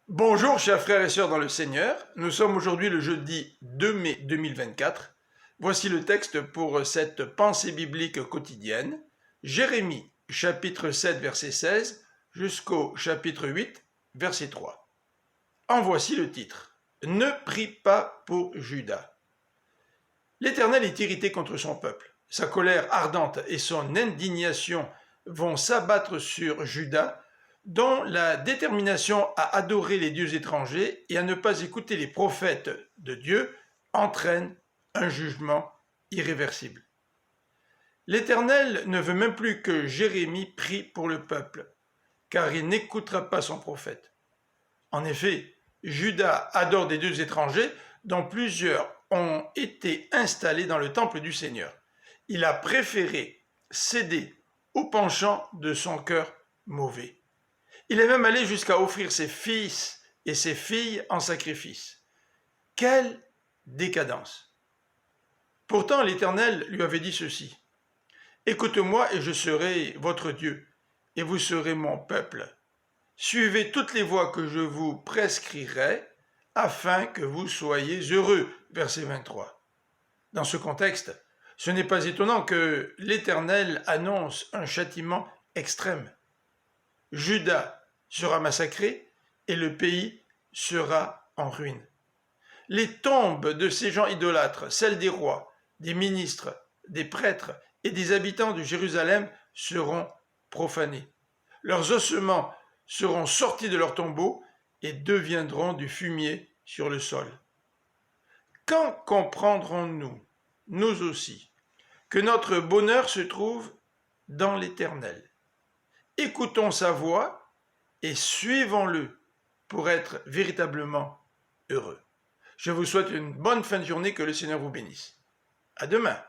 Bonjour chers frères et sœurs dans le Seigneur, nous sommes aujourd'hui le jeudi 2 mai 2024. Voici le texte pour cette pensée biblique quotidienne, Jérémie chapitre 7 verset 16 jusqu'au chapitre 8 verset 3. En voici le titre, Ne prie pas pour Juda. L'Éternel est irrité contre son peuple, sa colère ardente et son indignation vont s'abattre sur Juda, dont la détermination à adorer les dieux étrangers et à ne pas écouter les prophètes de Dieu entraîne un jugement irréversible. L'Éternel ne veut même plus que Jérémie prie pour le peuple, car il n'écoutera pas son prophète. En effet, Juda adore des dieux étrangers dont plusieurs ont été installés dans le temple du Seigneur. Il a préféré céder au penchant de son cœur mauvais. Il est même allé jusqu'à offrir ses fils et ses filles en sacrifice. Quelle décadence! Pourtant, l'Éternel lui avait dit ceci. « Écoute-moi et je serai votre Dieu, et vous serez mon peuple. Suivez toutes les voies que je vous prescrirai, afin que vous soyez heureux. » Verset 23. Dans ce contexte, ce n'est pas étonnant que l'Éternel annonce un châtiment extrême. Juda sera massacré et le pays sera en ruine. Les tombes de ces gens idolâtres, celles des rois, des ministres, des prêtres et des habitants de Jérusalem seront profanées. Leurs ossements seront sortis de leurs tombeaux et deviendront du fumier sur le sol. Quand comprendrons-nous, nous aussi, que notre bonheur se trouve dans l'Éternel? Écoutons sa voix et suivons-le pour être véritablement heureux. Je vous souhaite une bonne fin de journée, que le Seigneur vous bénisse. À demain.